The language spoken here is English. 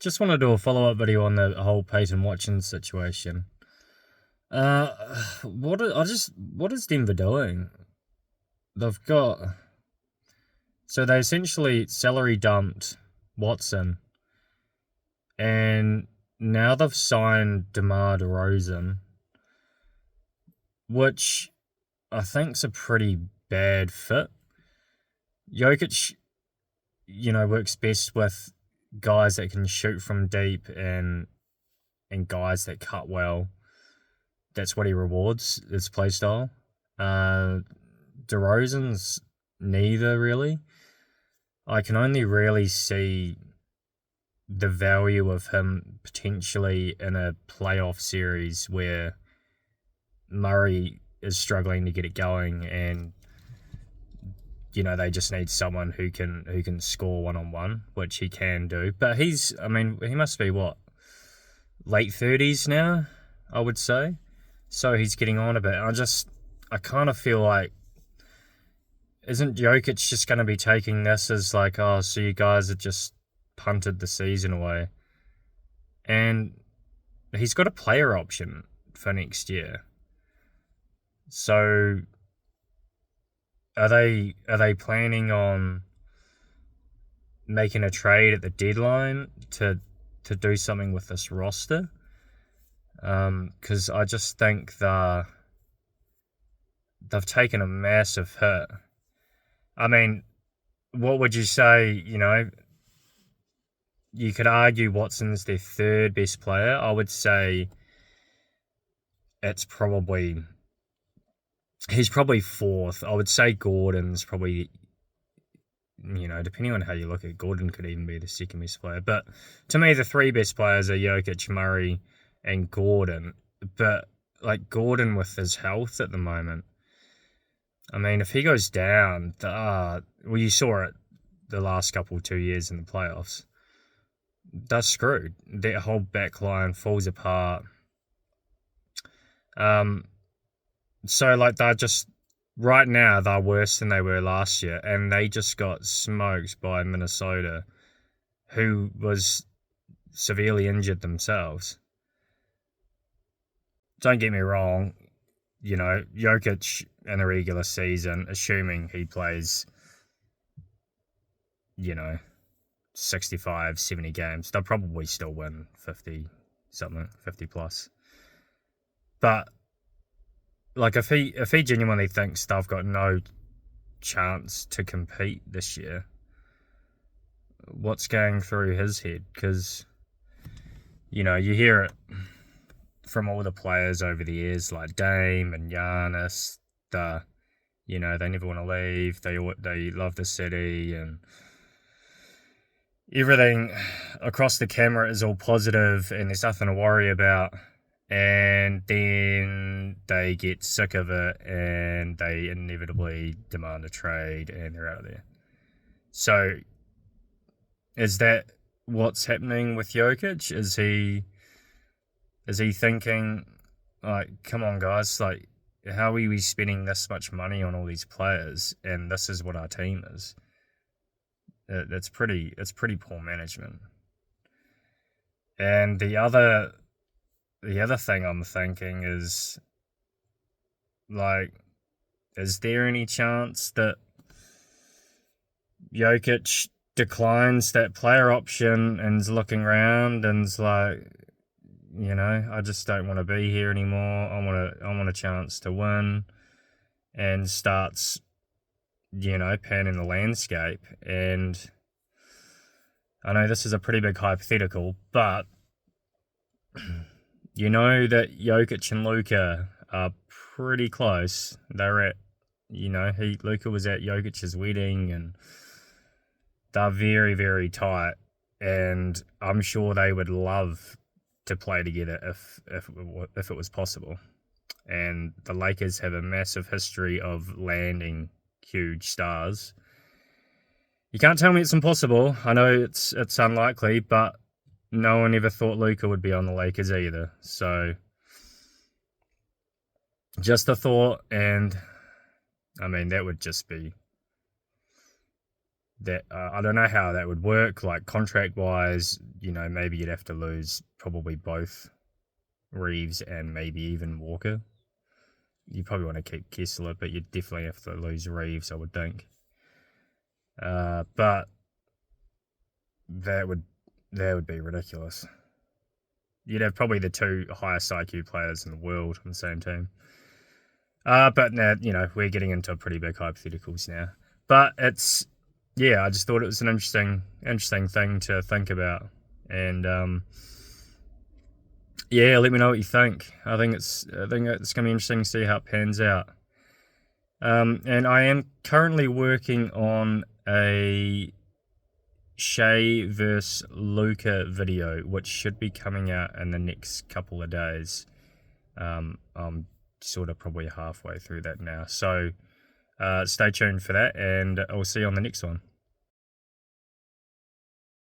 Just want to do a follow-up video on the whole Peyton Watson situation. What is Denver doing? They've got... So they essentially salary dumped Watson, and now they've signed DeMar DeRozan, which I think's a pretty bad fit. Jokic, works best with guys that can shoot from deep and guys that cut well. That's what he rewards, his play style. DeRozan's neither, really. I can only really see the value of him potentially in a playoff series where Murray is struggling to get it going, and they just need someone who can score one-on-one, which he can do. But he must be late 30s now, I would say. So he's getting on a bit. I kind of feel like, isn't Jokic just going to be taking this as like, oh, so you guys have just punted the season away? And he's got a player option for next year. So are they planning on making a trade at the deadline to do something with this roster? Because I just think they've taken a massive hit. I mean, what would you say? You could argue Watson's their third best player. I would say he's probably fourth. I would say Gordon's probably, depending on how you look at it, Gordon could even be the second best player. But to me, the three best players are Jokic, Murray, and Gordon. But Gordon with his health at the moment, if he goes down, you saw it the last 2 years in the playoffs. They're screwed. Their whole back line falls apart. So they're just, right now they're worse than they were last year, and they just got smoked by Minnesota, who was severely injured themselves. Don't get me wrong, Jokic in a regular season, assuming he plays, 65, 70 games, they'll probably still win 50 plus. But if he genuinely thinks they've got no chance to compete this year, what's going through his head? Because, you hear it from all the players over the years, like Dame and Giannis, they never want to leave. They love the city, and everything across the camera is all positive, and there's nothing to worry about. And then they get sick of it, and they inevitably demand a trade, and they're out of there. So, is that what's happening with Jokic? Is he thinking, come on, guys, how are we spending this much money on all these players, and this is what our team is? It's pretty poor management. And the other thing I'm thinking is, is there any chance that Jokic declines that player option and's looking around and's like, I just don't want to be here anymore. I want a chance to win, and starts, panning the landscape. And I know this is a pretty big hypothetical, but that Jokic and Luka are pretty close. They're at, Luka was at Jokic's wedding, and they're very, very tight. And I'm sure they would love to play together if it was possible. And the Lakers have a massive history of landing huge stars. You can't tell me it's impossible. I know it's unlikely, but no one ever thought Luka would be on the Lakers either. So, just a thought, and that would just be that I don't know how that would work, like contract wise. Maybe you'd have to lose probably both Reeves and maybe even Walker. You probably want to keep Kessler, but you'd definitely have to lose Reeves, I would think. But that would be ridiculous. You'd have probably the two highest IQ players in the world on the same team. But now, we're getting into pretty big hypotheticals now. But I just thought it was an interesting thing to think about. And let me know what you think. I think it's going to be interesting to see how it pans out. And I am currently working on a Shea versus Luka video, which should be coming out in the next couple of days. I'm sort of probably halfway through that now. So stay tuned for that, and I'll see you on the next one.